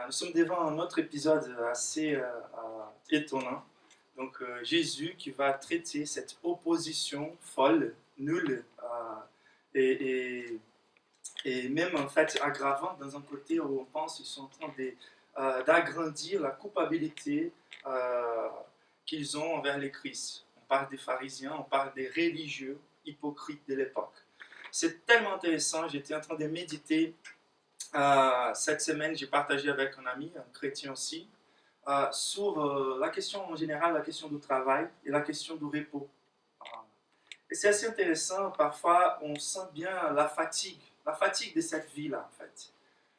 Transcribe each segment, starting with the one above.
Nous sommes devant un autre épisode assez étonnant. Donc Jésus qui va traiter cette opposition folle, nulle et, et, et même en fait aggravante dans un côté où on pense qu'ils sont en train d'agrandir la culpabilité qu'ils ont envers les Christ. On parle des pharisiens, on parle des religieux hypocrites de l'époque. C'est tellement intéressant, j'étais en train de méditer. Cette semaine, j'ai partagé avec un ami, un chrétien aussi, sur la question en général, la question du travail et la question du repos. Et c'est assez intéressant, parfois on sent bien la fatigue de cette vie-là en fait.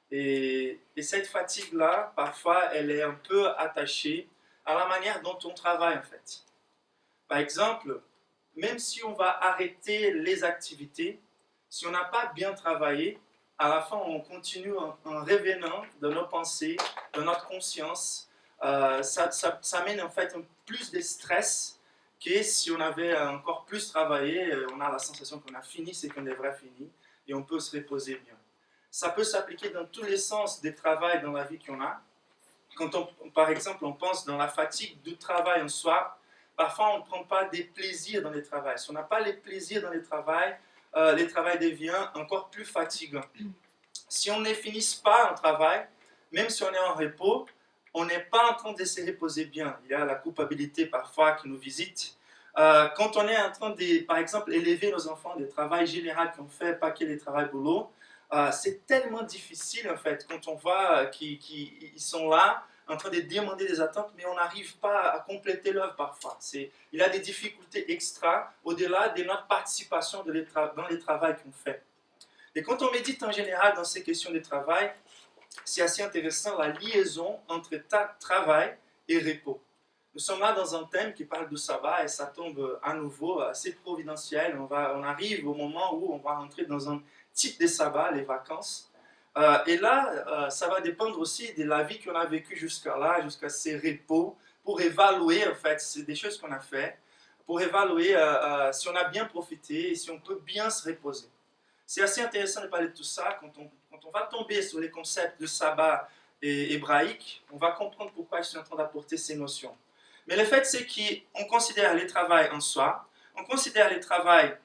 Et cette fatigue-là, parfois, elle est un peu attachée à la manière dont on travaille en fait. Par exemple, même si on va arrêter les activités, si on n'a pas bien travaillé, à la fin, on continue en revenant de nos pensées, de notre conscience. Ça mène en fait plus de stress que si on avait encore plus travaillé. On a la sensation qu'on a fini ce qu'on devrait finir et on peut se reposer bien. Ça peut s'appliquer dans tous les sens des travails dans la vie qu'on a. Quand par exemple, on pense dans la fatigue du travail en soi, parfois on ne prend pas des plaisirs dans le travail. Si on n'a pas les plaisirs dans le travail devient encore plus fatigant. Si on ne finit pas un travail, même si on est en repos, on n'est pas en train de se reposer bien. Il y a la culpabilité parfois qui nous visite. Quand on est en train de, par exemple, élever nos enfants des travails généraux qu'on fait, pas que les travails boulot, c'est tellement difficile en fait quand on voit qu'ils sont là en train de demander des attentes, mais on n'arrive pas à compléter l'œuvre parfois. Il y a des difficultés extra au-delà de notre participation dans les travaux qu'on fait. Et quand on médite en général dans ces questions de travail, c'est assez intéressant la liaison entre travail et repos. Nous sommes là dans un thème qui parle du sabbat et ça tombe à nouveau assez providentiel. On arrive au moment où on va rentrer dans un type de sabbat, les vacances. Et là, ça va dépendre aussi de la vie qu'on a vécue jusqu'à là, jusqu'à ces repos, pour évaluer, en fait, c'est des choses qu'on a fait, pour évaluer si on a bien profité et si on peut bien se reposer. C'est assez intéressant de parler de tout ça. Quand on va tomber sur les concepts de sabbat et hébraïque, on va comprendre pourquoi je suis en train d'apporter ces notions. Mais le fait, c'est qu'on considère les travails en soi, on considère les travails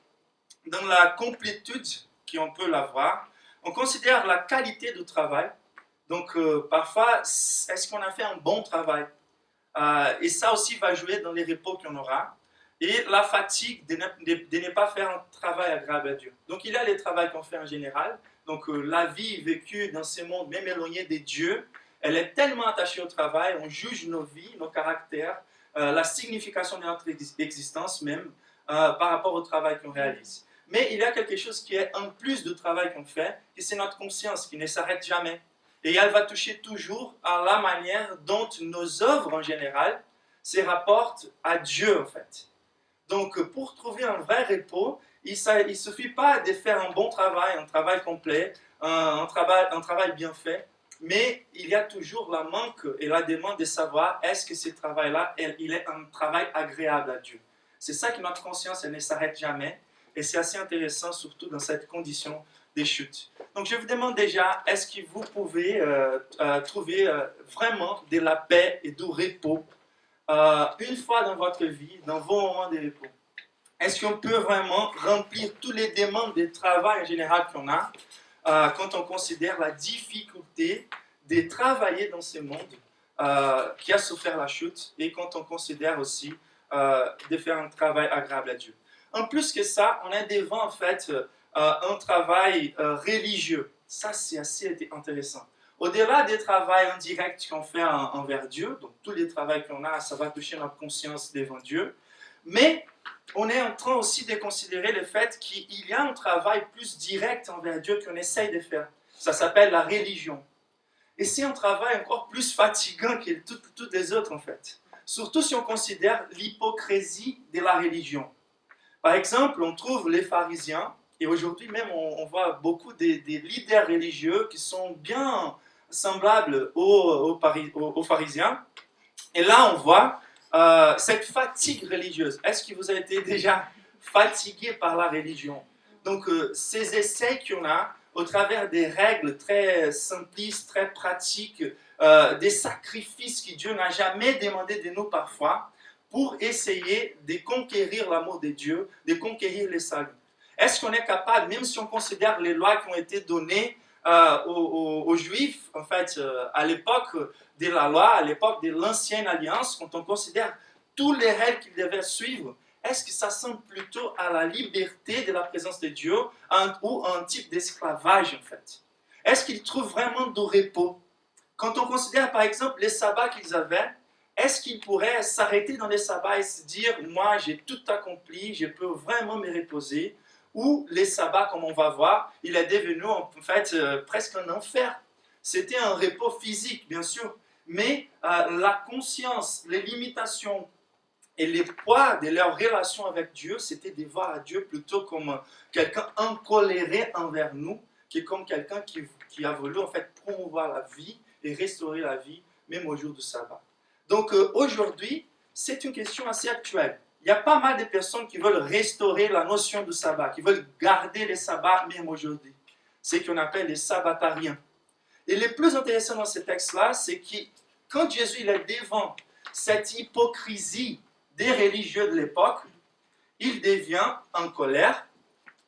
dans la complétude qu'on peut l'avoir, on considère la qualité du travail. Donc, parfois, est-ce qu'on a fait un bon travail? Et ça aussi va jouer dans les repos qu'on aura. Et la fatigue de ne pas faire un travail agréable à Dieu. Donc, il y a les travaux qu'on fait en général. Donc, la vie vécue dans ce monde, même éloignée de Dieu, elle est tellement attachée au travail, on juge nos vies, nos caractères, la signification de notre existence même, par rapport au travail qu'on réalise. Mais il y a quelque chose qui est en plus du travail qu'on fait, et c'est notre conscience qui ne s'arrête jamais. Et elle va toucher toujours à la manière dont nos œuvres en général se rapportent à Dieu en fait. Donc pour trouver un vrai repos, il ne suffit pas de faire un bon travail, un travail complet, un travail bien fait, mais il y a toujours la manque et la demande de savoir est-ce que ce travail-là, il est un travail agréable à Dieu. C'est ça que notre conscience elle ne s'arrête jamais et c'est assez intéressant surtout dans cette condition des chutes. Donc je vous demande déjà, est-ce que vous pouvez trouver vraiment de la paix et du repos une fois dans votre vie, dans vos moments de repos? Est-ce qu'on peut vraiment remplir toutes les demandes de travail en général qu'on a quand on considère la difficulté de travailler dans ce monde qui a souffert la chute et quand on considère aussi de faire un travail agréable à Dieu? En plus que ça, on est devant en fait un travail religieux. Ça, c'est assez intéressant. Au-delà des travaux indirects qu'on fait envers Dieu, donc tous les travaux qu'on a, ça va toucher notre conscience devant Dieu, mais on est en train aussi de considérer le fait qu'il y a un travail plus direct envers Dieu qu'on essaye de faire. Ça s'appelle la religion. Et c'est un travail encore plus fatigant que toutes les autres en fait. Surtout si on considère l'hypocrisie de la religion. Par exemple, on trouve les pharisiens, et aujourd'hui même on voit beaucoup des leaders religieux qui sont bien semblables aux pharisiens. Et là on voit cette fatigue religieuse. Est-ce que vous avez été déjà fatigué par la religion? Donc ces essais qu'on a au travers des règles très simplistes, très pratiques, des sacrifices que Dieu n'a jamais demandé de nous parfois, pour essayer de conquérir l'amour de Dieu, de conquérir le salut. Est-ce qu'on est capable, même si on considère les lois qui ont été données aux Juifs, en fait, à l'époque de la loi, à l'époque de l'ancienne alliance, quand on considère toutes les règles qu'ils devaient suivre, est-ce que ça semble plutôt à la liberté de la présence de Dieu ou à un type d'esclavage, en fait? Est-ce qu'ils trouvent vraiment du repos? Quand on considère, par exemple, les sabbats qu'ils avaient, est-ce qu'ils pourraient s'arrêter dans les sabbats et se dire, moi, j'ai tout accompli, je peux vraiment me reposer? Ou les sabbats, comme on va voir, il est devenu en fait presque un enfer. C'était un repos physique, bien sûr, mais la conscience, les limitations et les poids de leur relation avec Dieu, c'était de voir à Dieu plutôt comme quelqu'un encoléré envers nous, que comme quelqu'un qui a voulu en fait promouvoir la vie et restaurer la vie, même au jour du sabbat. Donc aujourd'hui, c'est une question assez actuelle. Il y a pas mal de personnes qui veulent restaurer la notion du sabbat, qui veulent garder les sabbats même aujourd'hui. C'est ce qu'on appelle les sabbatariens. Et le plus intéressant dans ce texte-là, c'est que quand Jésus il est devant cette hypocrisie des religieux de l'époque, il devient en colère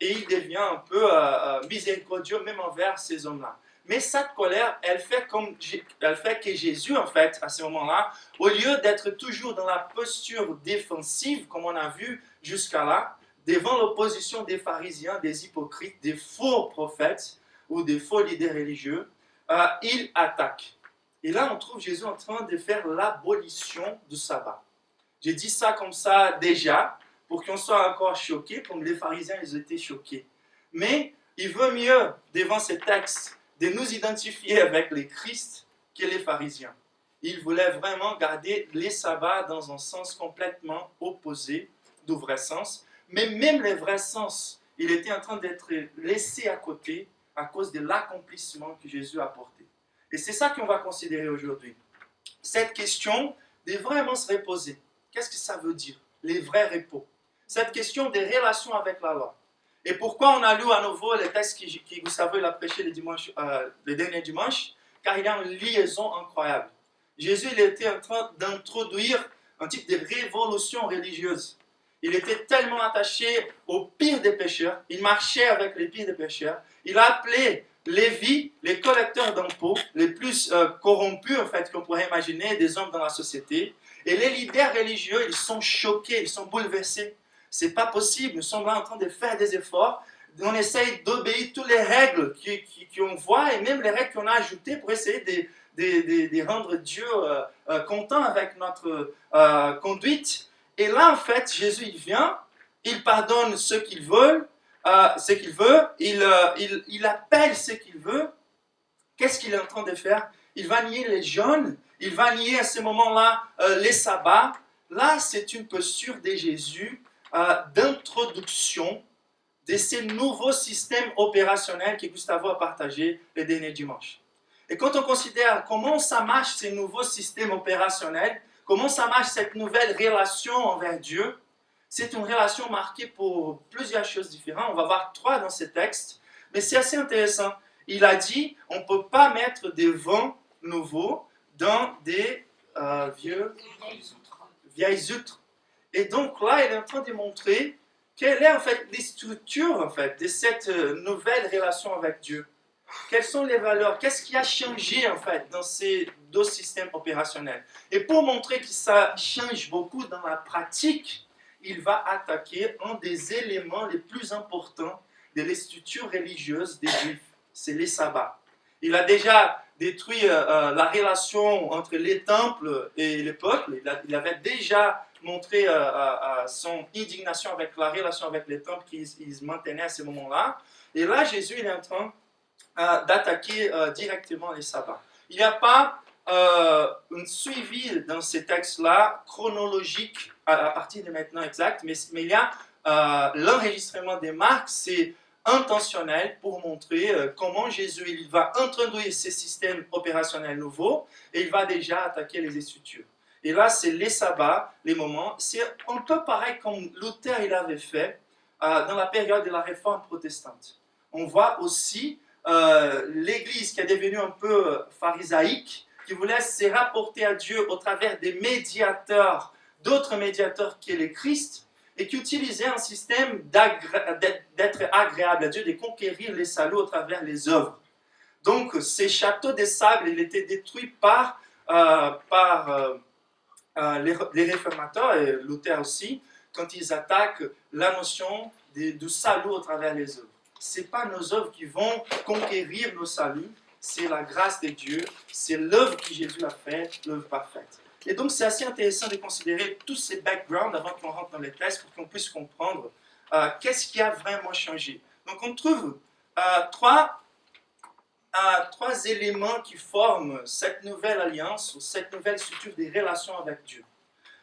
et il devient un peu miséricordieux même envers ces hommes-là. Mais cette colère, elle fait que Jésus, en fait, à ce moment-là, au lieu d'être toujours dans la posture défensive, comme on a vu jusqu'à là, devant l'opposition des pharisiens, des hypocrites, des faux prophètes ou des faux leaders religieux, il attaque. Et là, on trouve Jésus en train de faire l'abolition du sabbat. J'ai dit ça comme ça déjà, pour qu'on soit encore choqués, comme les pharisiens, ils étaient choqués. Mais il veut mieux, devant ces textes, de nous identifier avec les Christ que les pharisiens. Il voulait vraiment garder les sabbats dans un sens complètement opposé du vrai sens. Mais même le vrai sens, il était en train d'être laissé à côté à cause de l'accomplissement que Jésus a apporté. Et c'est ça qu'on va considérer aujourd'hui. Cette question de vraiment se reposer. Qu'est-ce que ça veut dire? Les vrais repos. Cette question des relations avec la loi. Et pourquoi on a lu à nouveau les textes qui vous savez, il a prêché le dernier dimanche? Car il y a une liaison incroyable. Jésus, il était en train d'introduire un type de révolution religieuse. Il était tellement attaché aux pires des pécheurs, il marchait avec les pires des pécheurs, il a appelé Lévi, les collecteurs d'impôts, les plus corrompus en fait qu'on pourrait imaginer, des hommes dans la société, et les leaders religieux, ils sont choqués, ils sont bouleversés. C'est pas possible, nous sommes là en train de faire des efforts, on essaye d'obéir toutes les règles qu'on voit, et même les règles qu'on a ajoutées pour essayer de rendre Dieu content avec notre conduite. Et là, en fait, Jésus, il vient, il pardonne ce qu'il veut, il appelle ce qu'il veut. Qu'est-ce qu'il est en train de faire? Il va nier les jeûnes, il va nier à ce moment-là les sabbats. Là, c'est une posture de Jésus d'introduction de ces nouveaux systèmes opérationnels que Gustavo a partagé le dernier dimanche. Et quand on considère comment ça marche ces nouveaux systèmes opérationnels, comment ça marche cette nouvelle relation envers Dieu, c'est une relation marquée pour plusieurs choses différentes. On va voir 3 dans ces textes, mais c'est assez intéressant. Il a dit, on ne peut pas mettre des vins nouveaux dans des vieilles outres. Et donc là, il est en train de montrer quelle est en fait les structures en fait, de cette nouvelle relation avec Dieu. Quelles sont les valeurs? Qu'est-ce qui a changé en fait dans ces 2 systèmes opérationnels? Et pour montrer que ça change beaucoup dans la pratique, il va attaquer un des éléments les plus importants de les structures religieuses des Juifs, c'est les sabbats. Il a déjà détruit la relation entre les temples et les peuples. Il avait déjà montré son indignation avec la relation avec les temples qu'ils maintenaient à ce moment-là. Et là, Jésus il est en train d'attaquer directement les sabbats. Il n'y a pas un suivi dans ces textes-là chronologique à partir de maintenant exact, mais il y a l'enregistrement des marques, c'est intentionnel pour montrer comment Jésus il va introduire ces systèmes opérationnels nouveaux et il va déjà attaquer les Écritures. Et là, c'est les sabbats, les moments. C'est un peu pareil comme Luther il avait fait dans la période de la réforme protestante. On voit aussi l'Église qui est devenue un peu pharisaïque, qui voulait se rapporter à Dieu au travers des médiateurs, d'autres médiateurs qui est le Christ, et qui utilisait un système d'être agréable à Dieu, de conquérir les saluts au travers les œuvres. Donc, ces châteaux de sable, ils étaient détruits par les réformateurs, et Luther aussi, quand ils attaquent la notion du salut au travers les œuvres. Ce n'est pas nos œuvres qui vont conquérir nos saluts, c'est la grâce de Dieu, c'est l'œuvre que Jésus a faite, l'œuvre parfaite. Et donc, c'est assez intéressant de considérer tous ces backgrounds avant qu'on rentre dans les textes pour qu'on puisse comprendre qu'est-ce qui a vraiment changé. Donc, on trouve trois éléments qui forment cette nouvelle alliance, ou cette nouvelle structure des relations avec Dieu.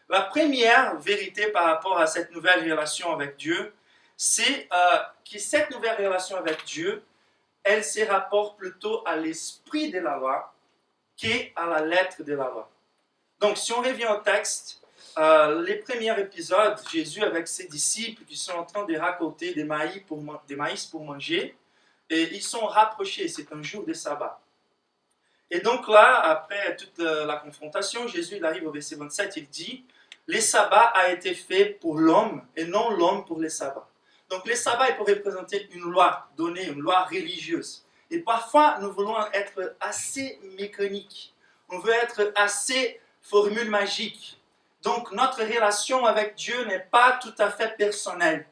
La première vérité par rapport à cette nouvelle relation avec Dieu, c'est que cette nouvelle relation avec Dieu, elle se rapporte plutôt à l'esprit de la loi qu'à la lettre de la loi. Donc, si on revient au texte, les premiers épisodes, Jésus avec ses disciples qui sont en train de raconter des maïs pour manger, et ils sont rapprochés, c'est un jour de sabbat. Et donc là, après toute la confrontation, Jésus il arrive au verset 27, il dit « Les sabbats a été fait pour l'homme et non l'homme pour les sabbats ». Donc les sabbats, ils peuvent représenter une loi donnée, une loi religieuse. Et parfois, nous voulons être assez mécaniques. On veut être assez formule magique. Donc notre relation avec Dieu n'est pas tout à fait personnelle.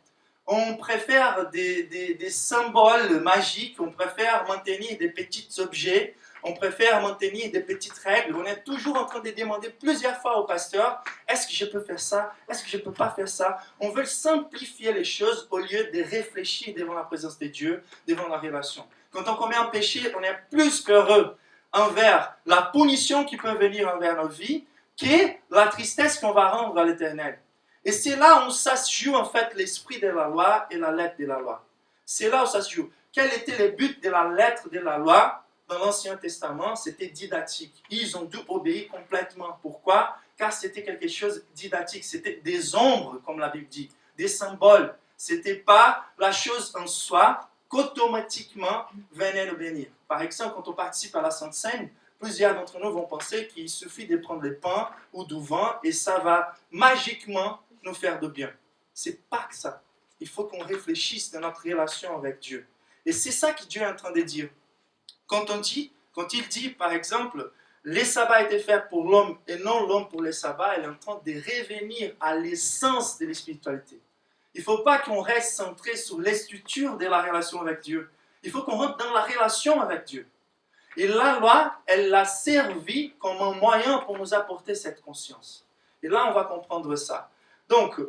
On préfère des symboles magiques, on préfère maintenir des petits objets, on préfère maintenir des petites règles. On est toujours en train de demander plusieurs fois au pasteur, est-ce que je peux faire ça? Est-ce que je ne peux pas faire ça? On veut simplifier les choses au lieu de réfléchir devant la présence de Dieu, devant la relation. Quand on commet un péché, on est plus qu'heureux envers la punition qui peut venir envers nos vies que la tristesse qu'on va rendre à l'Éternel. Et c'est là où ça se joue en fait l'esprit de la loi et la lettre de la loi. C'est là où ça se joue. Quel était le but de la lettre de la loi dans l'Ancien Testament? C'était didactique. Ils ont dû obéir complètement. Pourquoi? Car c'était quelque chose de didactique. C'était des ombres, comme la Bible dit, des symboles. Ce n'était pas la chose en soi qu'automatiquement venait nous bénir. Par exemple, quand on participe à la Sainte Seine, plusieurs d'entre nous vont penser qu'il suffit de prendre le pain ou du vin et ça va magiquement nous faire de bien. C'est pas que ça. Il faut qu'on réfléchisse dans notre relation avec Dieu. Et c'est ça que Dieu est en train de dire. Quand il dit, par exemple, les sabbats étaient faits pour l'homme et non l'homme pour les sabbats, il est en train de revenir à l'essence de la spiritualité. Il ne faut pas qu'on reste centré sur les structures de la relation avec Dieu. Il faut qu'on rentre dans la relation avec Dieu. Et la loi, elle l'a servi comme un moyen pour nous apporter cette conscience. Et là, on va comprendre ça. Donc,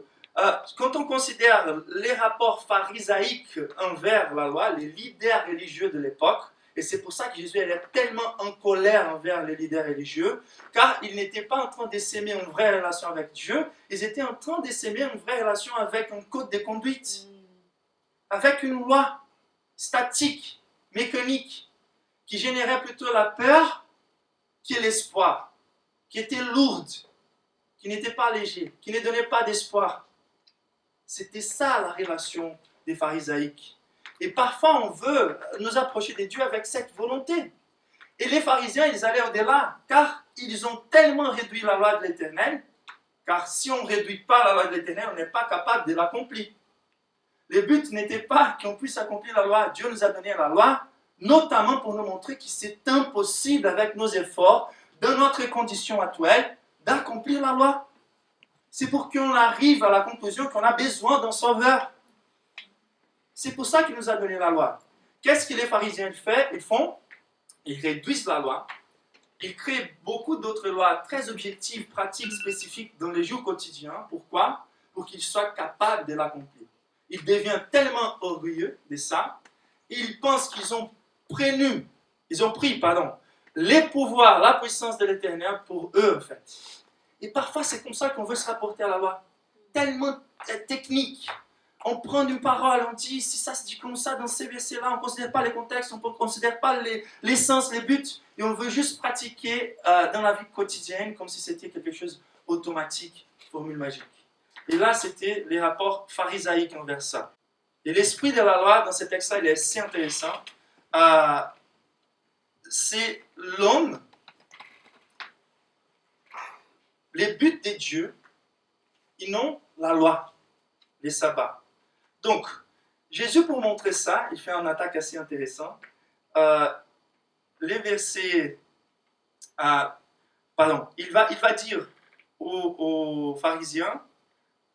quand on considère les rapports pharisaïques envers la loi, les leaders religieux de l'époque, et c'est pour ça que Jésus est tellement en colère envers les leaders religieux, car ils n'étaient pas en train d'essaimer une vraie relation avec Dieu, ils étaient en train d'essaimer une vraie relation avec un code de conduite, avec une loi statique, mécanique, qui générait plutôt la peur que l'espoir, qui était lourde, qui n'était pas léger, qui ne donnait pas d'espoir. C'était ça la relation des pharisiaïques. Et parfois on veut nous approcher de Dieu avec cette volonté. Et les pharisiens, ils allaient au-delà, car ils ont tellement réduit la loi de l'Éternel, car si on ne réduit pas la loi de l'Éternel, on n'est pas capable de l'accomplir. Le but n'était pas qu'on puisse accomplir la loi. Dieu nous a donné la loi, notamment pour nous montrer que c'est impossible avec nos efforts, dans notre condition actuelle, d'accomplir la loi. C'est pour qu'on arrive à la conclusion qu'on a besoin d'un sauveur. C'est pour ça qu'il nous a donné la loi. Qu'est-ce que les pharisiens font? Ils réduisent la loi. Ils créent beaucoup d'autres lois très objectives, pratiques, spécifiques dans les jours quotidiens. Pourquoi? Pour qu'ils soient capables de l'accomplir. Ils deviennent tellement orgueilleux de ça. Ils pensent qu'ils ont pris, les pouvoirs, la puissance de l'Éternel pour eux, en fait. Et parfois, c'est comme ça qu'on veut se rapporter à la loi. Tellement technique. On prend une parole, on dit, si ça se dit comme ça dans ces versets-là, on ne considère pas les contextes, on ne considère pas l'essence, les buts, et on veut juste pratiquer dans la vie quotidienne comme si c'était quelque chose d'automatique, formule magique. Et là, c'était les rapports pharisaïques envers ça. Et l'esprit de la loi, dans ce texte-là, il est assez intéressant. c'est l'homme, les buts des dieux, ils n'ont la loi, les sabbats. Donc, Jésus, pour montrer ça, il fait une attaque assez intéressante. Les versets, il va dire aux pharisiens,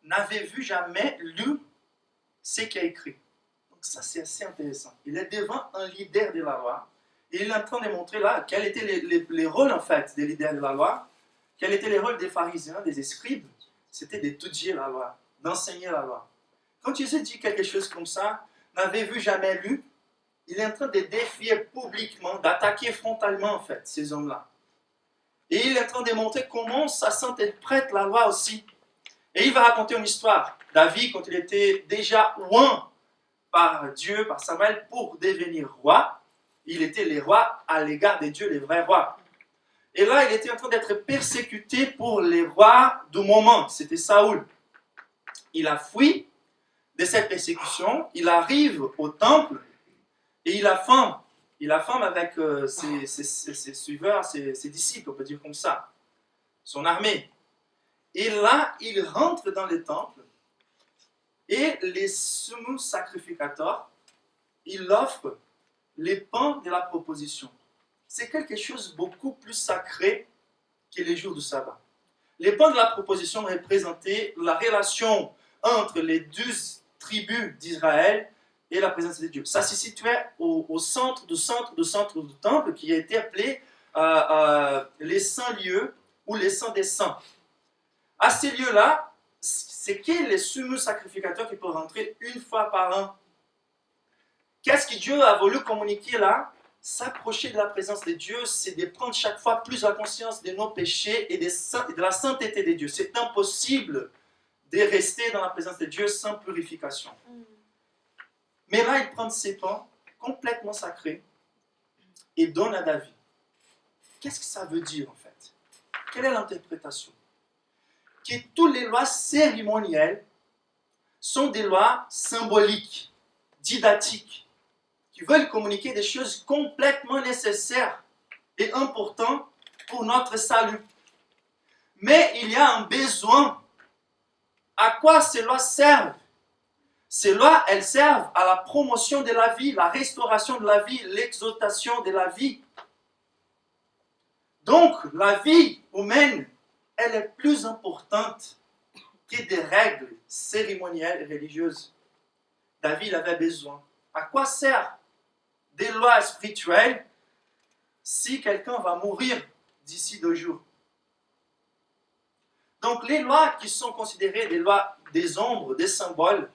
n'avez-vous jamais lu ce qu'il a écrit? Donc ça, c'est assez intéressant. Il est devant un leader de la loi, et il est en train de montrer là quels étaient les rôles en fait des leaders de la loi, quels étaient les rôles des pharisiens, des scribes. C'était d'étudier la loi, d'enseigner la loi. Quand Jésus dit quelque chose comme ça, n'avez-vous jamais lu? Il est en train de défier publiquement, d'attaquer frontalement en fait ces hommes-là. Et il est en train de montrer comment ça s'interprète la loi aussi. Et il va raconter une histoire. David, quand il était déjà oint par Dieu, par Samuel, pour devenir roi, il était le roi à l'égard de Dieu, les vrais rois. Et là, il était en train d'être persécuté pour les rois du moment. C'était Saoul. Il a fui de cette persécution, il arrive au temple et il a faim. Il a faim avec ses suiveurs, ses disciples, on peut dire comme ça, son armée. Et là, il rentre dans le temple et les summum sacrificateurs, il offre les pains de la proposition. C'est quelque chose de beaucoup plus sacré que les jours du sabbat. Les pains de la proposition représentaient la relation entre les 12 tribus d'Israël et la présence de Dieu. Ça se situait au centre du temple qui a été appelé les saints lieux ou les saints des saints. À ces lieux-là, c'est qui les summum sacrificateurs qui peuvent rentrer une fois par an. Qu'est-ce que Dieu a voulu communiquer là? S'approcher de la présence de Dieu, c'est de prendre chaque fois plus la conscience de nos péchés et de la sainteté de Dieu. C'est impossible de rester dans la présence de Dieu sans purification. Mais là, il prend ces pains complètement sacrés et donne à David. Qu'est-ce que ça veut dire en fait? Quelle est l'interprétation? Que toutes les lois cérémonielles sont des lois symboliques, didactiques, qui veulent communiquer des choses complètement nécessaires et importantes pour notre salut. Mais il y a un besoin. À quoi ces lois servent? Ces lois, elles servent à la promotion de la vie, la restauration de la vie, l'exaltation de la vie. Donc, la vie humaine, elle est plus importante que des règles cérémonielles et religieuses. David avait besoin. À quoi servent des lois spirituelles si quelqu'un va mourir d'ici 2 jours? Donc, les lois qui sont considérées des lois des ombres, des symboles,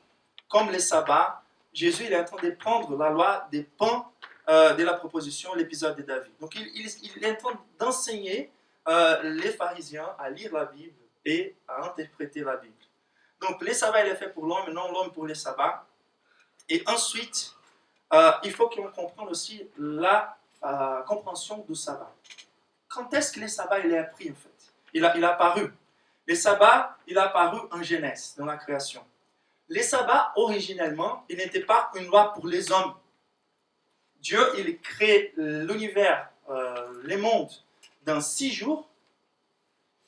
comme les sabbats, Jésus il est en train de prendre la loi des pains de la proposition, l'épisode de David. Donc il est en train d'enseigner les pharisiens à lire la Bible et à interpréter la Bible. Donc les sabbats il est fait pour l'homme, non l'homme pour les sabbats. Et ensuite, il faut qu'on comprenne aussi la compréhension du sabbat. Quand est-ce que les sabbats il est appris en fait? Il a apparu. Les sabbats, il a apparu en Genèse, dans la création. Les sabbats, originellement, ils n'étaient pas une loi pour les hommes. Dieu, il crée l'univers, les mondes, dans 6 jours,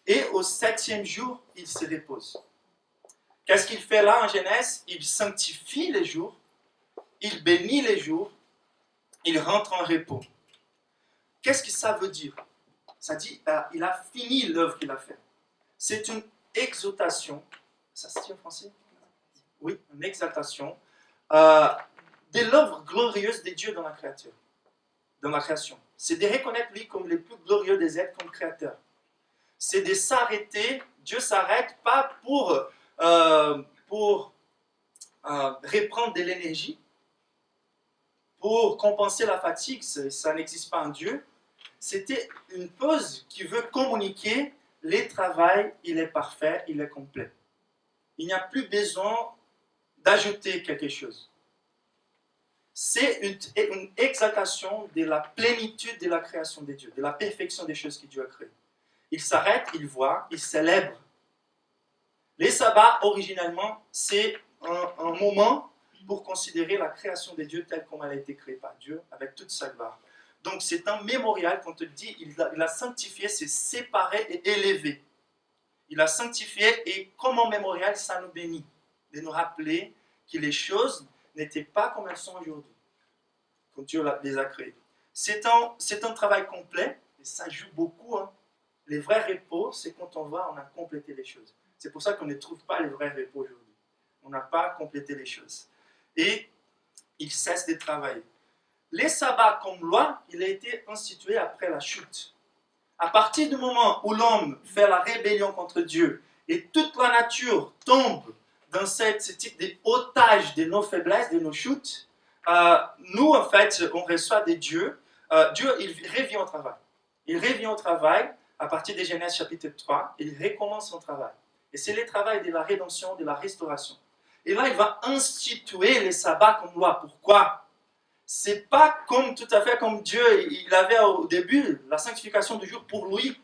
et au 7e jour, il se repose. Qu'est-ce qu'il fait là en Genèse? Il sanctifie les jours, il bénit les jours, il rentre en repos. Qu'est-ce que ça veut dire? Ça dit, il a fini l'œuvre qu'il a faite. C'est une exaltation, ça se dit en français? Oui, une exaltation de l'œuvre glorieuse de Dieu dans la créature, dans la création. C'est de reconnaître lui comme le plus glorieux des êtres comme créateur. C'est de s'arrêter, Dieu s'arrête pas pour reprendre de l'énergie, pour compenser la fatigue, ça n'existe pas en Dieu. C'était une pause qui veut communiquer le travail, il est parfait, il est complet. Il n'y a plus besoin d'ajouter quelque chose. C'est une exaltation de la plénitude de la création de Dieu, de la perfection des choses que Dieu a créées. Il s'arrête, il voit, il célèbre. Les sabbats, originellement, c'est un moment pour considérer la création de Dieu telle comme elle a été créée par Dieu, avec toute sa gloire. Donc c'est un mémorial, quand on te dit, il a sanctifié, c'est séparé et élevé. Il a sanctifié et comme un mémorial, ça nous bénit de nous rappeler que les choses n'étaient pas comme elles sont aujourd'hui, quand Dieu les a créées. C'est un travail complet, et ça joue beaucoup. Hein. Les vrais repos, c'est quand on a complété les choses. C'est pour ça qu'on ne trouve pas les vrais repos aujourd'hui. On n'a pas complété les choses. Et il cesse de travailler. Les sabbats comme loi, il a été institué après la chute. À partir du moment où l'homme fait la rébellion contre Dieu et toute la nature tombe dans ce type d'otage de nos faiblesses, de nos chutes, nous, en fait, on reçoit de Dieu. Dieu, il revient au travail. Il revient au travail à partir de Genèse chapitre 3, il recommence son travail. Et c'est le travail de la rédemption, de la restauration. Et là, il va instituer les sabbats comme loi. Pourquoi ? C'est pas tout à fait comme Dieu, il avait au début la sanctification du jour pour lui,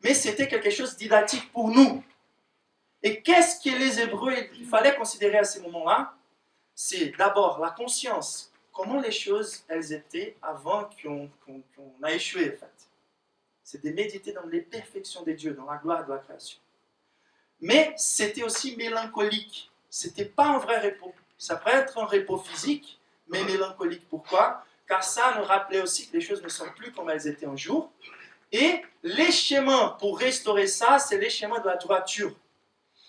mais c'était quelque chose didactique pour nous. Et qu'est-ce que les Hébreux, il fallait considérer à ce moment-là? C'est d'abord la conscience, comment les choses elles étaient avant qu'on a échoué en fait. C'est de méditer dans les perfections de Dieu, dans la gloire de la création. Mais c'était aussi mélancolique, c'était pas un vrai repos. Ça peut être un repos physique, mais mélancolique. Pourquoi? Car ça nous rappelait aussi que les choses ne sont plus comme elles étaient un jour. Et les schémas pour restaurer ça, c'est les schémas de la droiture.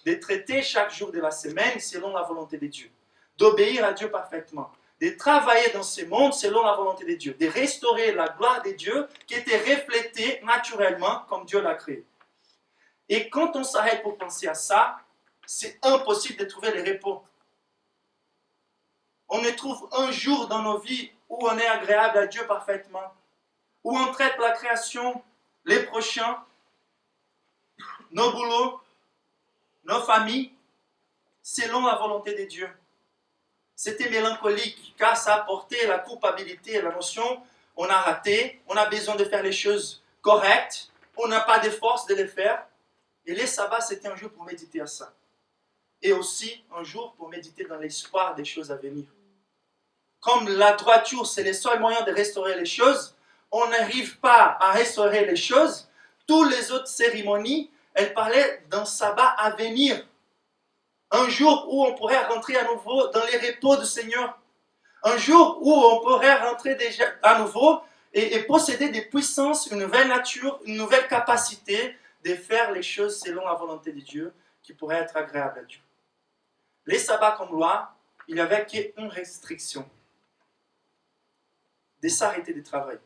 De traiter chaque jour de la semaine selon la volonté de Dieu. D'obéir à Dieu parfaitement. De travailler dans ce monde selon la volonté de Dieu. De restaurer la gloire de Dieu qui était reflétée naturellement comme Dieu l'a créé. Et quand on s'arrête pour penser à ça, c'est impossible de trouver le repos. On ne trouve un jour dans nos vies où on est agréable à Dieu parfaitement, où on traite la création, les prochains, nos boulots, nos familles, selon la volonté de Dieu. C'était mélancolique, car ça apportait la culpabilité, la notion, on a raté, on a besoin de faire les choses correctes, on n'a pas de force de les faire. Et les sabbats, c'était un jour pour méditer à ça. Et aussi un jour pour méditer dans l'espoir des choses à venir. Comme la droiture, c'est le seul moyen de restaurer les choses, on n'arrive pas à restaurer les choses. Toutes les autres cérémonies, elles parlaient d'un sabbat à venir. Un jour où on pourrait rentrer à nouveau dans les repos du Seigneur. Un jour où on pourrait rentrer déjà à nouveau et posséder des puissances, une nouvelle nature, une nouvelle capacité de faire les choses selon la volonté de Dieu qui pourrait être agréable à Dieu. Les sabbats comme loi, il n'y avait qu'une restriction, de s'arrêter de travailler.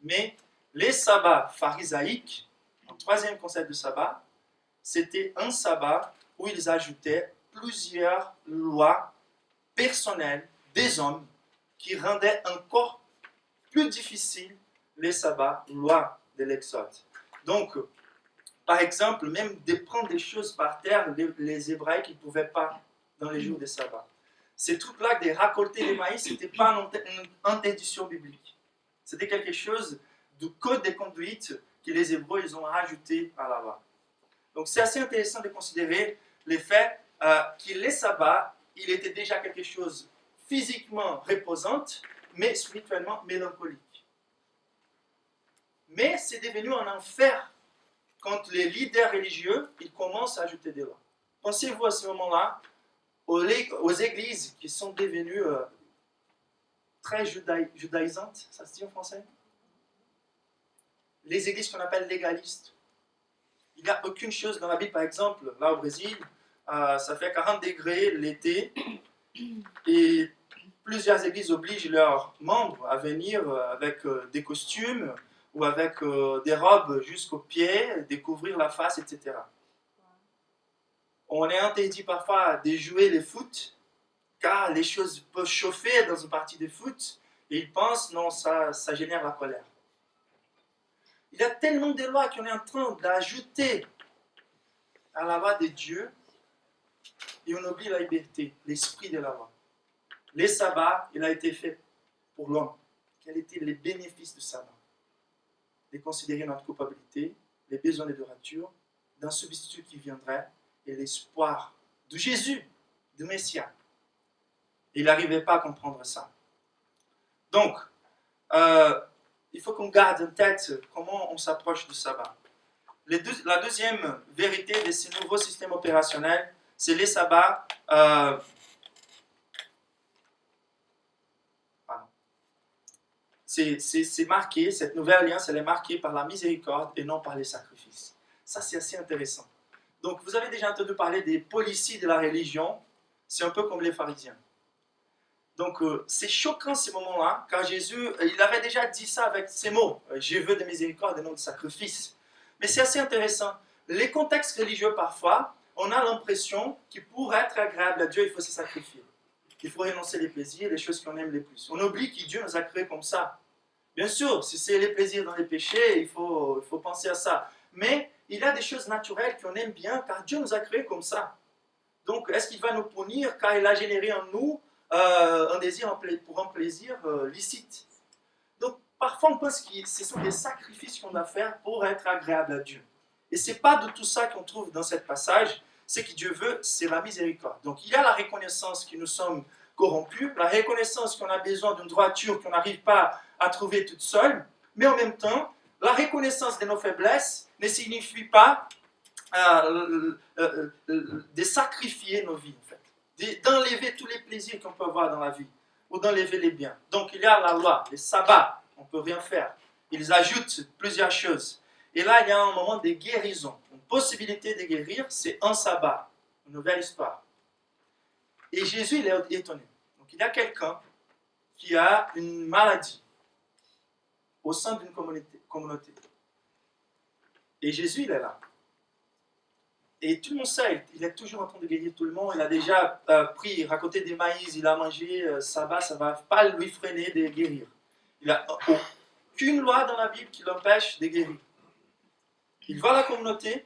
Mais les sabbats pharisaïques, un troisième concept de sabbat, c'était un sabbat où ils ajoutaient plusieurs lois personnelles des hommes qui rendaient encore plus difficile les sabbats, lois de l'Exode. Donc, par exemple, même de prendre des choses par terre, les Hébraïques ne pouvaient pas dans les jours des sabbats. Ces trucs-là de récolter les maïs, ce n'était pas une interdiction biblique. C'était quelque chose du code de conduite que les Hébreux ils ont rajouté à la loi. Donc c'est assez intéressant de considérer le fait que les sabbats, il était déjà quelque chose physiquement reposante, mais spirituellement mélancolique. Mais c'est devenu un enfer quand les leaders religieux ils commencent à ajouter des lois. Pensez-vous à ce moment-là aux églises qui sont devenues très judaïsantes, ça se dit en français? Les églises qu'on appelle légalistes. Il n'y a aucune chose dans la Bible, par exemple, là au Brésil, ça fait 40 degrés l'été, et plusieurs églises obligent leurs membres à venir avec des costumes ou avec des robes jusqu'aux pieds, découvrir la face, etc. On est interdit parfois de jouer le foot, car les choses peuvent chauffer dans une partie de foot, et ils pensent, non, ça génère la colère. Il y a tellement de lois qu'on est en train d'ajouter à la loi de Dieu, et on oublie la liberté, l'esprit de la loi. Les sabbats, il a été fait pour l'homme. Quels étaient les bénéfices du sabbat? De considérer notre culpabilité, les besoins de droiture, d'un substitut qui viendrait, et l'espoir de Jésus, du Messie. Il n'arrivait pas à comprendre ça. Donc, il faut qu'on garde en tête comment on s'approche du sabbat. La deuxième vérité de ces nouveaux systèmes opérationnels, c'est les sabbats. C'est marqué, cette nouvelle alliance, elle est marquée par la miséricorde et non par les sacrifices. Ça, c'est assez intéressant. Donc, vous avez déjà entendu parler des policiers de la religion. C'est un peu comme les pharisiens. Donc, c'est choquant ces moments-là, car Jésus, il avait déjà dit ça avec ces mots. Je veux de miséricorde et non de sacrifice. Mais c'est assez intéressant. Les contextes religieux, parfois, on a l'impression que pour être agréable à Dieu, il faut se sacrifier. Il faut renoncer les plaisirs, les choses qu'on aime les plus. On oublie que Dieu nous a créés comme ça. Bien sûr, si c'est les plaisirs dans les péchés, il faut penser à ça. Mais il y a des choses naturelles qu'on aime bien, car Dieu nous a créés comme ça. Donc, est-ce qu'il va nous punir car il a généré en nous un désir pour un plaisir licite? Donc, parfois, on pense que ce sont des sacrifices qu'on doit faire pour être agréable à Dieu. Et ce n'est pas de tout ça qu'on trouve dans ce passage. Ce que Dieu veut, c'est la miséricorde. Donc, il y a la reconnaissance que nous sommes corrompus, la reconnaissance qu'on a besoin d'une droiture qu'on n'arrive pas à trouver toute seule, mais en même temps, la reconnaissance de nos faiblesses ne signifie pas de sacrifier nos vies, en fait, d'enlever tous les plaisirs qu'on peut avoir dans la vie, ou d'enlever les biens. Donc, il y a la loi, les sabbats, on ne peut rien faire. Ils ajoutent plusieurs choses. Et là, il y a un moment de guérison. Une possibilité de guérir, c'est un sabbat, une nouvelle histoire. Et Jésus, il est étonné. Donc, il y a quelqu'un qui a une maladie au sein d'une communauté. Et Jésus, il est là. Et tout le monde sait, il est toujours en train de guérir tout le monde. Il a déjà raconté des maïs, il a mangé sabbat, ça ne va pas lui freiner de guérir. Il n'a aucune loi dans la Bible qui l'empêche de guérir. Il va à la communauté.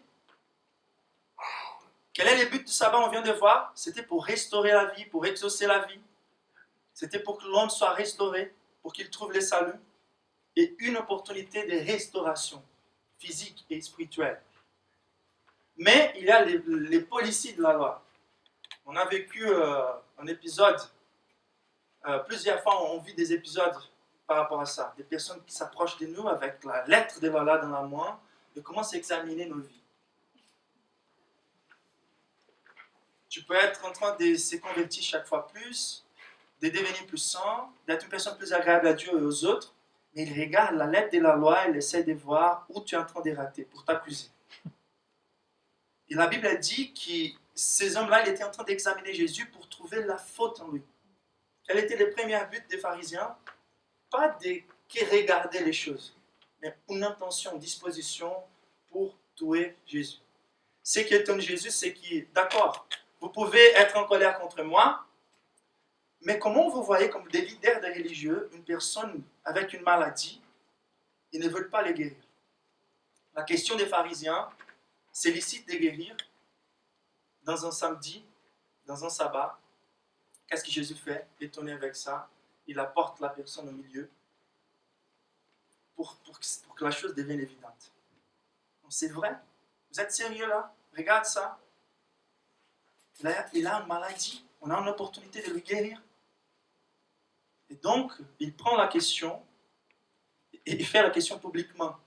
Quel est le but du sabbat? On vient de voir. C'était pour restaurer la vie, pour exaucer la vie. C'était pour que l'homme soit restauré, pour qu'il trouve le salut. Et une opportunité de restauration physique et spirituelle. Mais il y a les policiers de la loi. On a vécu un épisode, plusieurs fois on vit des épisodes par rapport à ça. Des personnes qui s'approchent de nous avec la lettre de la loi dans la main et commencent à examiner nos vies. Tu peux être en train de se convertir chaque fois plus, de devenir plus saint, d'être une personne plus agréable à Dieu et aux autres, mais il regarde la lettre de la loi et il essaie de voir où tu es en train de rater pour t'accuser. Et la Bible a dit que ces hommes-là, ils étaient en train d'examiner Jésus pour trouver la faute en lui. Quel était le premier but des pharisiens? Pas de regarder les choses, mais une intention, une disposition pour tuer Jésus. Ce qui étonne Jésus, c'est que, d'accord, vous pouvez être en colère contre moi, mais comment vous voyez comme des leaders de religieux, une personne avec une maladie, ils ne veulent pas les guérir. La question des pharisiens, c'est licite de guérir dans un samedi, dans un sabbat. Qu'est-ce que Jésus fait? Étonné avec ça, il apporte la personne au milieu pour que la chose devienne évidente. C'est vrai? Vous êtes sérieux là? Regarde ça. Il a une maladie. On a une opportunité de lui guérir. Et donc, il prend la question et il fait la question publiquement.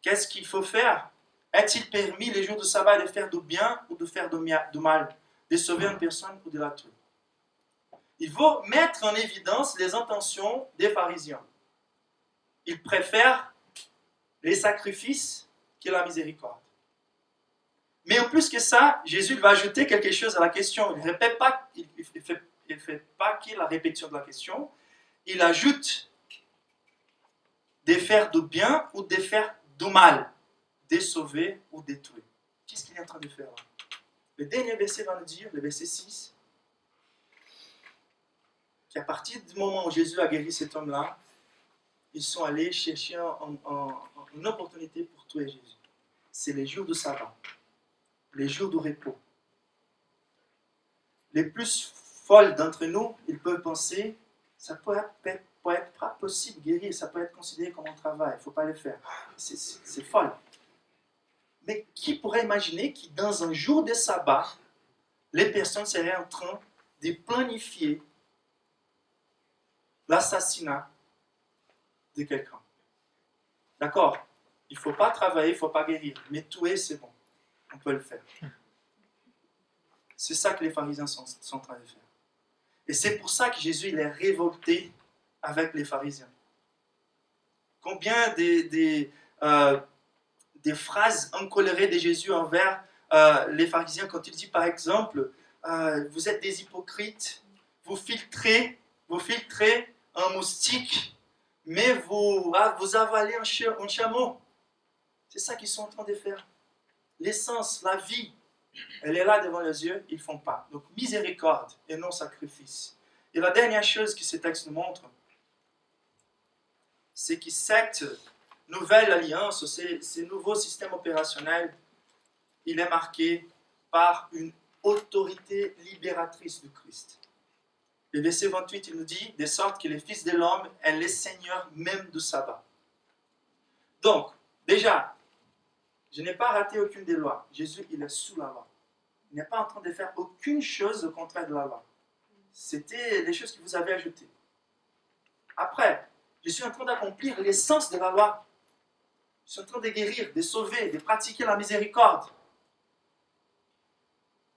Qu'est-ce qu'il faut faire? Est-il permis les jours de sabbat de faire du bien ou de faire du mal? De sauver une personne ou de la tuer? Il faut mettre en évidence les intentions des pharisiens. Ils préfèrent les sacrifices que la miséricorde. Mais en plus que ça, Jésus va ajouter quelque chose à la question. Il ne répète pas, il fait pas que la répétition de la question. Il ajoute de faire du bien ou de faire du mal, de sauver ou de tuer. Qu'est-ce qu'il est en train de faire là? Le dernier verset va nous dire, le verset 6, qu'à partir du moment où Jésus a guéri cet homme-là, ils sont allés chercher une opportunité pour tuer Jésus. C'est les jours du sabbat, les jours du repos. Les plus folles d'entre nous, ils peuvent penser, ça peut être pas possible guérir, ça peut être considéré comme un travail, il ne faut pas le faire. C'est folle. Mais qui pourrait imaginer que dans un jour de sabbat, les personnes seraient en train de planifier l'assassinat de quelqu'un. D'accord? Il ne faut pas travailler, il ne faut pas guérir. Mais tuer, c'est bon. On peut le faire. C'est ça que les pharisiens sont en train de faire. Et c'est pour ça que Jésus il est révolté avec les pharisiens. Combien des phrases encolérées de Jésus envers les pharisiens quand il dit par exemple vous êtes des hypocrites, vous filtrez un moustique, mais vous avalez un chameau. C'est ça qu'ils sont en train de faire. L'essence, la vie, elle est là devant les yeux, ils ne font pas. Donc miséricorde et non sacrifice. Et la dernière chose que ce texte nous montre, c'est que cette nouvelle alliance, ce nouveau système opérationnel, il est marqué par une autorité libératrice du Christ. Le verset 28, il nous dit, de sorte que les fils de l'homme est les seigneurs même du sabbat. Donc, déjà, je n'ai pas raté aucune des lois. Jésus, il est sous la loi. Il n'est pas en train de faire aucune chose au contraire de la loi. C'était les choses que vous avez ajoutées. Après, je suis en train d'accomplir l'essence de la loi. Je suis en train de guérir, de sauver, de pratiquer la miséricorde.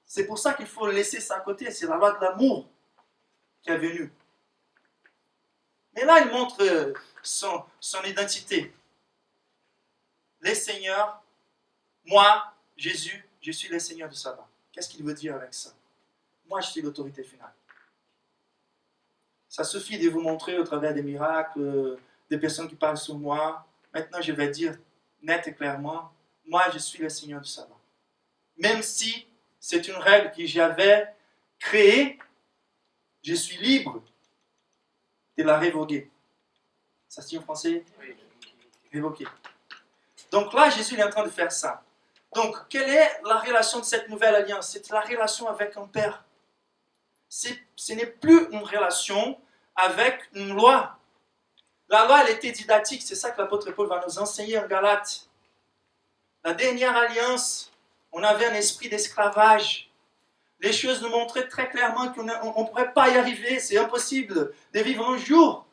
C'est pour ça qu'il faut laisser ça à côté. C'est la loi de l'amour qui est venue. Mais là, il montre son identité. Les seigneurs, moi, Jésus, je suis le Seigneur du sabbat. Qu'est-ce qu'il veut dire avec ça? Moi, je suis l'autorité finale. Ça suffit de vous montrer au travers des miracles, des personnes qui parlent sur moi. Maintenant, je vais dire net et clairement, moi, je suis le Seigneur du sabbat. Même si c'est une règle que j'avais créée, je suis libre de la révoquer. Ça se dit en français? Oui. Révoquer. Donc là, Jésus est en train de faire ça. Donc, quelle est la relation de cette nouvelle alliance? C'est la relation avec un Père. Ce n'est plus une relation avec une loi. La loi, elle était didactique, c'est ça que l'apôtre Paul va nous enseigner en Galates. La dernière alliance, on avait un esprit d'esclavage. Les choses nous montraient très clairement qu'on ne pourrait pas y arriver, c'est impossible de vivre un jour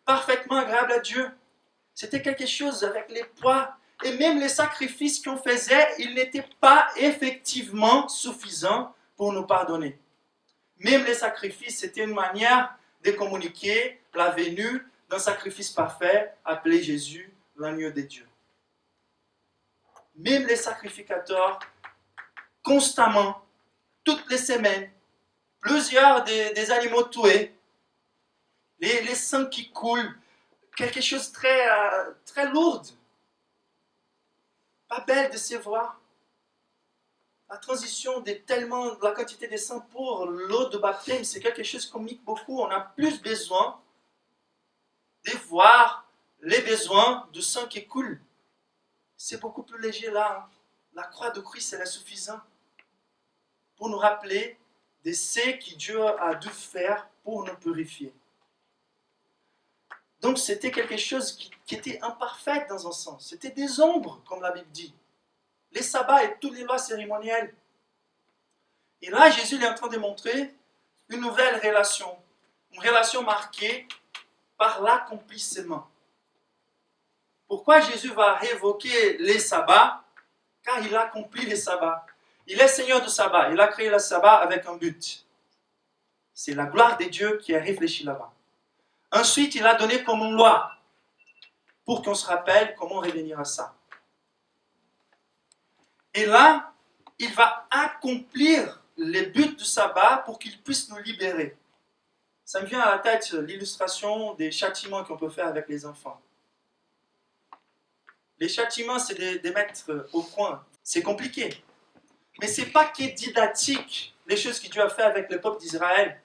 parfaitement agréable à Dieu. C'était quelque chose avec les poids. Et même les sacrifices qu'on faisait, ils n'étaient pas effectivement suffisants pour nous pardonner. Même les sacrifices, c'était une manière de communiquer la venue d'un sacrifice parfait appelé Jésus, l'agneau de Dieu. Même les sacrificateurs, constamment, toutes les semaines, plusieurs des animaux tués, les sangs qui coulent, quelque chose de très lourd. Pas belle de se voir. La transition de la quantité de sang pour l'eau de baptême, c'est quelque chose qu'on communique beaucoup. On a plus besoin de voir les besoins du sang qui coule. C'est beaucoup plus léger là. La croix de Christ, elle est suffisante pour nous rappeler de ce que Dieu a dû faire pour nous purifier. Donc c'était quelque chose qui était imparfait dans un sens. C'était des ombres, comme la Bible dit. Les sabbats et toutes les lois cérémonielles. Et là, Jésus est en train de montrer une nouvelle relation. Une relation marquée par l'accomplissement. Pourquoi Jésus va révoquer les sabbats? Car il a accompli les sabbats. Il est Seigneur du sabbat. Il a créé le sabbat avec un but. C'est la gloire de Dieu qui est réfléchie là-bas. Ensuite, il a donné comme une loi pour qu'on se rappelle comment revenir à ça. Et là, il va accomplir les buts du sabbat pour qu'il puisse nous libérer. Ça me vient à la tête l'illustration des châtiments qu'on peut faire avec les enfants. Les châtiments, c'est de mettre au coin. C'est compliqué. Mais ce n'est pas que didactique, les choses que Dieu a fait avec le peuple d'Israël.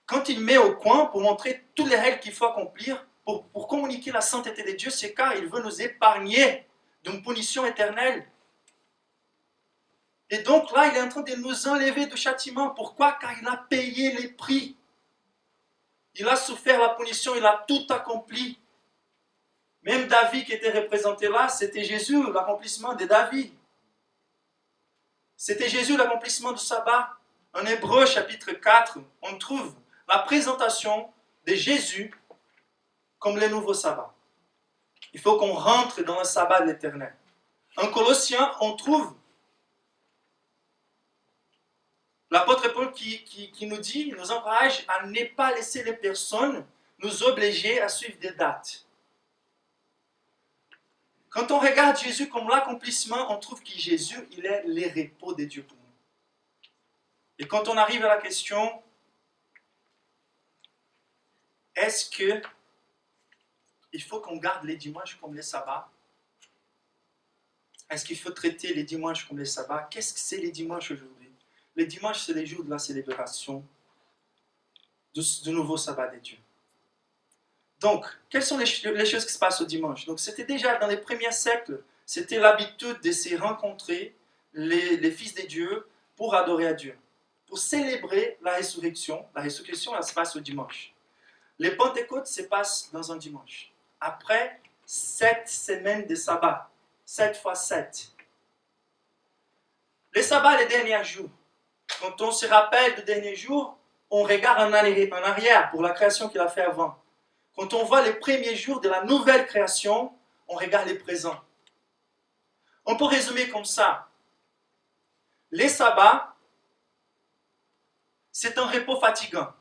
Quand il met au coin pour montrer toutes les règles qu'il faut accomplir, pour communiquer la sainteté de Dieu, c'est car il veut nous épargner d'une punition éternelle. Et donc là, il est en train de nous enlever du châtiment. Pourquoi? Car il a payé les prix. Il a souffert la punition, il a tout accompli. Même David qui était représenté là, c'était Jésus, l'accomplissement de David. C'était Jésus, l'accomplissement du sabbat. En Hébreux chapitre 4, on trouve la présentation de Jésus comme le nouveau sabbat. Il faut qu'on rentre dans le sabbat de l'Éternel. En Colossiens, on trouve l'apôtre Paul qui nous dit, nous encourage à ne pas laisser les personnes nous obliger à suivre des dates. Quand on regarde Jésus comme l'accomplissement, on trouve que Jésus, il est le repos de Dieu pour nous. Et quand on arrive à la question, est-ce que il faut qu'on garde les dimanches comme les sabbats? Est-ce qu'il faut traiter les dimanches comme les sabbats? Qu'est-ce que c'est les dimanches aujourd'hui? Les dimanches, c'est les jours de la célébration du nouveau sabbat de Dieu. Donc, quelles sont les choses qui se passent au dimanche? Donc, c'était déjà dans les premiers siècles, c'était l'habitude de se rencontrer, les fils de Dieu, pour adorer à Dieu, pour célébrer la résurrection. La résurrection, elle se passe au dimanche. Les Pentecôtes se passent dans un dimanche. Après 7 semaines de sabbat, 7 fois 7. Les sabbats, les derniers jours. Quand on se rappelle du dernier jour, on regarde en arrière pour la création qu'il a fait avant. Quand on voit les premiers jours de la nouvelle création, on regarde les présents. On peut résumer comme ça. Les sabbats, c'est un repos fatigant.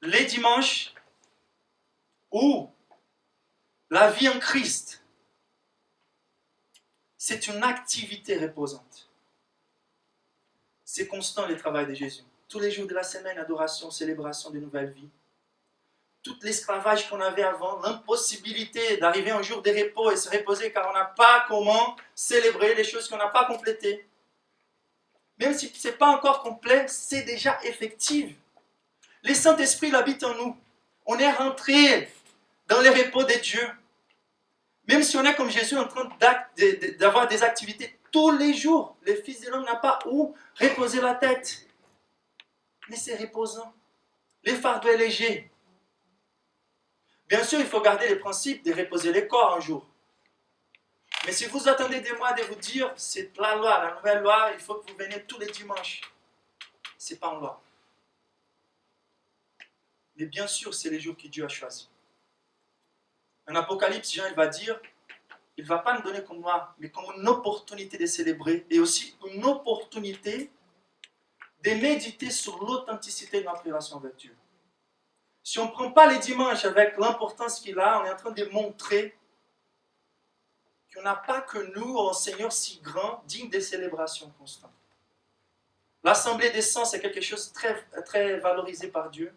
Les dimanches, ou la vie en Christ, c'est une activité reposante. C'est constant le travail de Jésus. Tous les jours de la semaine, adoration, célébration de nouvelles vies. Tout l'esclavage qu'on avait avant, l'impossibilité d'arriver un jour de repos et se reposer car on n'a pas comment célébrer les choses qu'on n'a pas complétées. Même si ce n'est pas encore complet, c'est déjà effectif. Le Saint-Esprit habite en nous. On est rentré dans les repos de Dieu. Même si on est comme Jésus en train d'avoir des activités tous les jours, le Fils de l'homme n'a pas où reposer la tête. Mais c'est reposant. Le fardeau est léger. Bien sûr, il faut garder le principe de reposer le corps un jour. Mais si vous attendez de moi de vous dire, c'est la loi, la nouvelle loi, il faut que vous veniez tous les dimanches. Ce n'est pas une loi. Mais bien sûr, c'est les jours que Dieu a choisis. En Apocalypse, Jean il va dire, il ne va pas nous donner comme loi, mais comme une opportunité de célébrer et aussi une opportunité de méditer sur l'authenticité de notre relation avec Dieu. Si on ne prend pas les dimanches avec l'importance qu'il a, on est en train de montrer qu'on n'a pas que nous, un Seigneur si grand, digne de célébrations constantes. L'assemblée des saints, c'est quelque chose de très, très valorisé par Dieu.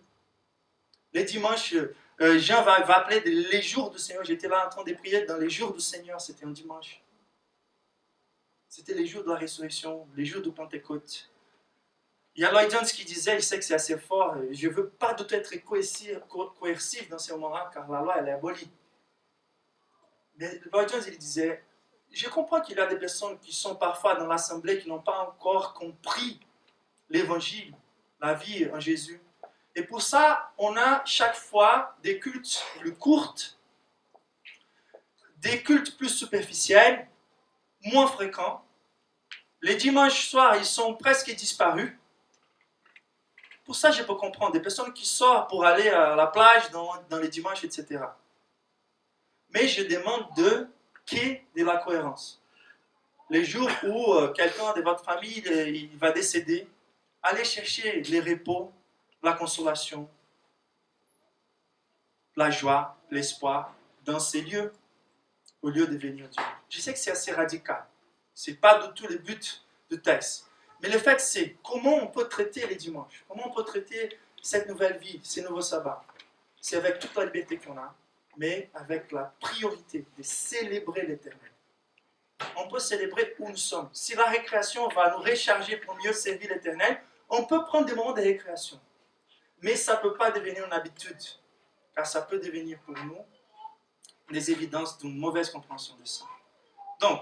Les dimanches, Jean va appeler les jours du Seigneur. J'étais là en train de prier dans les jours du Seigneur, c'était un dimanche. C'était les jours de la résurrection, les jours de Pentecôte. Il y a Lloyd Jones qui disait, je sais que c'est assez fort, je ne veux pas du tout être coercif dans ces moments-là, car la loi, elle est abolie. Mais Lloyd Jones, il disait, je comprends qu'il y a des personnes qui sont parfois dans l'assemblée qui n'ont pas encore compris l'évangile, la vie en Jésus. Et pour ça, on a chaque fois des cultes plus courts, des cultes plus superficiels, moins fréquents. Les dimanches soirs, ils sont presque disparus. Pour ça, je peux comprendre des personnes qui sortent pour aller à la plage dans les dimanches, etc. Mais je demande de la cohérence. Les jours où quelqu'un de votre famille il va décéder, allez chercher les repos, la consolation, la joie, l'espoir dans ces lieux, au lieu de venir Dieu. Je sais que c'est assez radical. Ce n'est pas du tout le but du texte. Mais le fait, c'est comment on peut traiter les dimanches, comment on peut traiter cette nouvelle vie, ces nouveaux sabbats. C'est avec toute la liberté qu'on a, mais avec la priorité de célébrer l'Éternel. On peut célébrer où nous sommes. Si la récréation va nous recharger pour mieux servir l'Éternel, on peut prendre des moments de récréation. Mais ça ne peut pas devenir une habitude, car ça peut devenir pour nous des évidences d'une mauvaise compréhension de ça. Donc,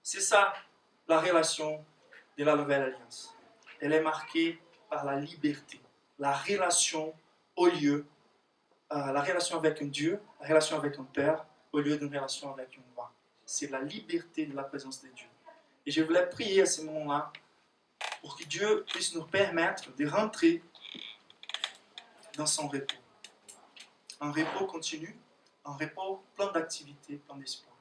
c'est ça la relation de la Nouvelle Alliance. Elle est marquée par la liberté, la relation au lieu, la relation avec un Dieu, la relation avec un Père, au lieu d'une relation avec une loi. C'est la liberté de la présence de Dieu. Et je voulais prier à ce moment-là pour que Dieu puisse nous permettre de rentrer dans son repos. Un repos continu, un repos plein d'activités, plein d'espoir.